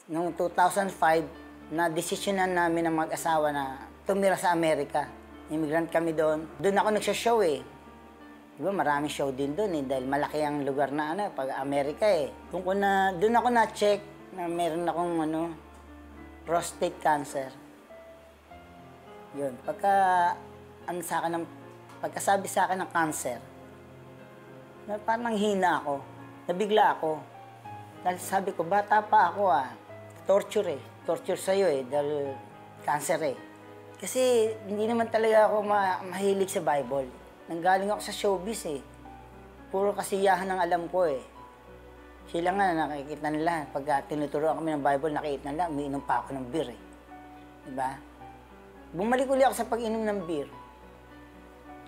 Noong 2005, na-desisyonan namin ng mag-asawa na tumira sa Amerika. Immigrant kami doon. Doon ako nagsha-show eh. Diba, maraming show din doon eh, dahil malaki ang lugar na pag Amerika eh. Doon ako na-check na meron akong prostate cancer. Yun, pagkasabi sa akin ng cancer, na parang hina ako, nabigla ako. Dahil sabi ko, bata pa ako torture eh. Torture sa'yo eh, dahil cancer eh. Kasi hindi naman talaga ako mahilig sa Bible. Nanggaling ako sa showbiz eh. Puro kasiyahan ang alam ko eh. Sila nga nakikita nila, pag tinuturuan kami ng Bible, nakikita nila, umiinom pa ako ng beer eh. Diba? Bumalik uli ako sa pag-inom ng beer.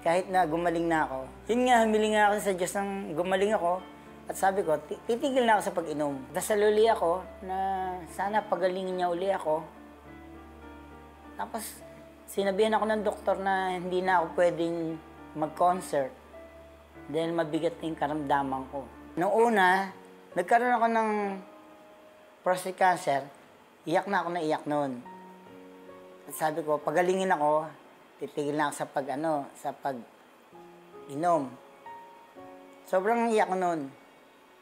Kahit na gumaling na ako. Yun nga, humiling nga ako sa Diyos nang gumaling ako. At sabi ko, titigil na ako sa pag-inom. Dasal uli ako na sana pagalingin niya uli ako. Tapos, sinabihan ako ng doktor na hindi na ako pwedeng mag-concert dahil mabigat na yung karamdaman ko. Noong una, nagkaroon ako ng prostate cancer, iyak na ako na iyak noon. At sabi ko, pagalingin ako, titigil na ako sa pag-inom. Sobrang iyak ko noon.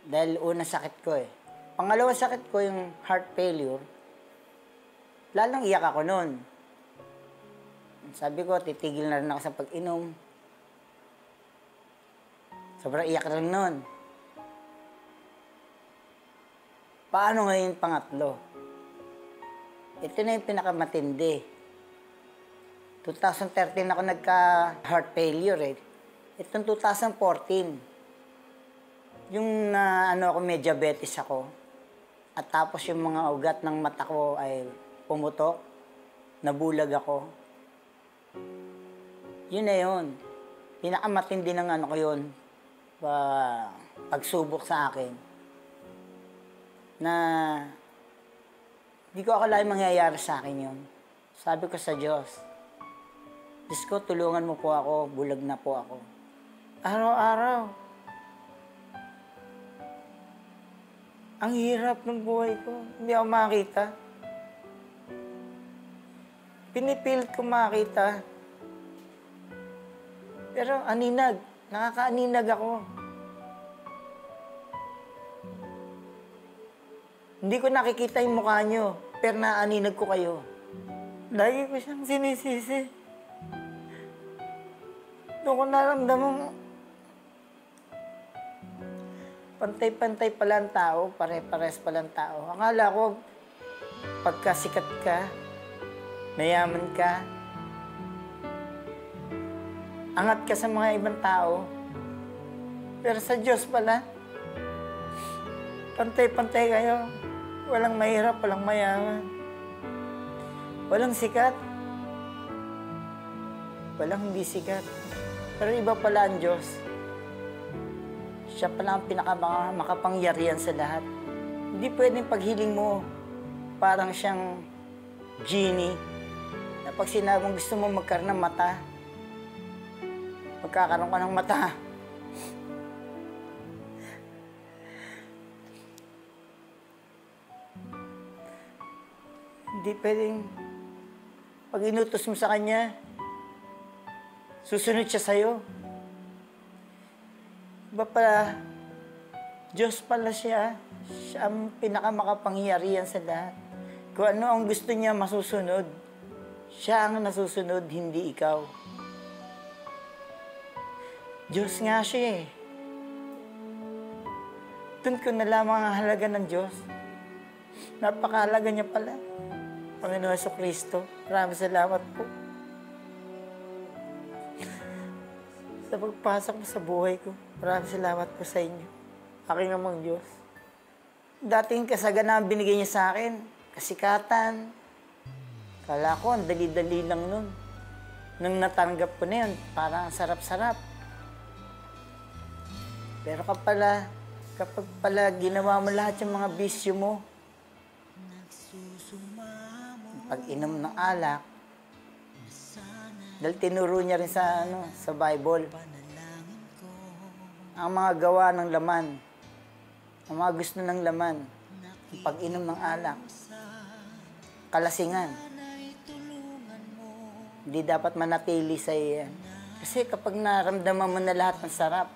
Dahil una sakit ko eh. Pangalawang sakit ko yung heart failure, lalong iyak ako noon. Sabi ko, titigil na rin ako sa pag-inom. Sobrang iyak rin noon. Paano ngayon pangatlo? Ito na yung pinakamatindi. 2013 ako nagka-heart failure eh. Itong 2014. Yung ako, may diabetes ako. At tapos yung mga ugat ng mata ko ay pumutok. Nabulag ako. Yun na yun. Pinakamatindi ng ko yun. Pagsubok sa akin. Na hindi ko akalain mangyayari sa akin yun. Sabi ko sa Diyos, Diyos ko, tulungan mo po ako. Bulag na po ako. Araw-araw. Ang hirap ng buhay ko. Hindi ako makita. Pinipilit ko makita. Pero aninag. Nakakaaninag ako. Hindi ko nakikita yung mukha nyo, pero naaninag ko kayo. Lagi ko siyang sinisisi. Doon ko naramdaman pantay-pantay pala ang tao, pare-pares pala ang tao. Akala ko, pagkasikat ka, mayaman ka, angat ka sa mga ibang tao. Pero sa Diyos pala, pantay-pantay kayo. Walang mahirap, walang mayaman. Walang sikat. Walang hindi sikat. Pero iba pala ang Diyos. Siya pala ang pinakamakapangyarihan sa lahat. Hindi pwedeng paghiling mo, parang siyang genie, na pag sinabing gusto mo magkaroon ng mata, magkakaroon ka ng mata. Hindi pwedeng, pag inutos mo sa Kanya, susunod siya sa'yo. Iba pala, Diyos pala siya. Siya ang pinakamakapangyarihan sa lahat. Kung ano ang gusto niya masusunod, siya ang nasusunod, hindi ikaw. Diyos nga siya eh. Doon ko nalaman ang halaga ng Diyos. Napakahalaga niya pala. Panginoon Jesucristo, maraming salamat po. Sa pagpasok mo sa buhay ko, maraming salamat po sa inyo. Aking amang Diyos. Dating kasaganaan binigay niya sa akin, kasikatan. Kala ko, ang dali-dali lang nun. Nung natanggap ko na yun, parang sarap-sarap. Pero kapag pala ginawa mo lahat yung mga bisyo mo, pag-inom ng alak, dahil tinuro niya rin sa Bible, ang mga gawa ng laman, ang mga gusto ng laman, Yung pag-inom ng alak. Kalasingan. Hindi dapat manatili sa iyan. Kasi kapag naramdaman mo na lahat ng sarap,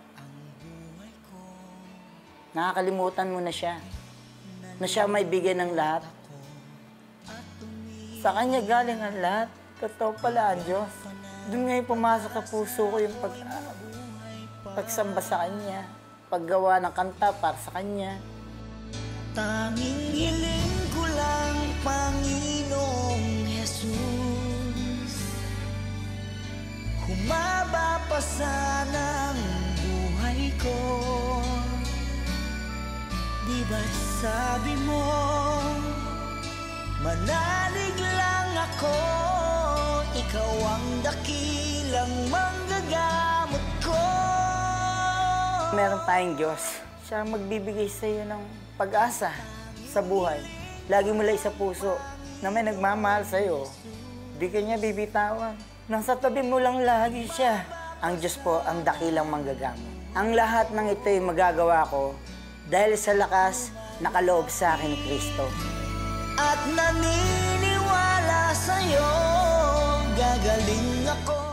nakakalimutan mo na siya. Na siya may bigay ng lahat. Sa Kanya galing ang lahat. Totoo pala ang Diyos. Doon ngayon pumasok sa puso ko yung pagsamba sa Kanya. Paggawa ng kanta para sa Kanya. Tanging hiling ko lang, Panginoong Jesus, humaba pa sana ang buhay ko. Di ba't sabi mo, manalig lang ako, ikaw ang dakilang manggagamot ko. Meron tayong Diyos. Siya ang magbibigay sa iyo ng pag-asa sa buhay. Lagi mo lang sa puso na may nagmamahal sa iyo. Di ka niya bibitawan. Nasa tabi mo lang lagi siya. Ang Diyos po ang dakilang manggagamot. Ang lahat ng ito ay magagawa ko dahil sa lakas na kaloob sa akin ni Kristo. At naniniwala sa'yo, gagaling ako.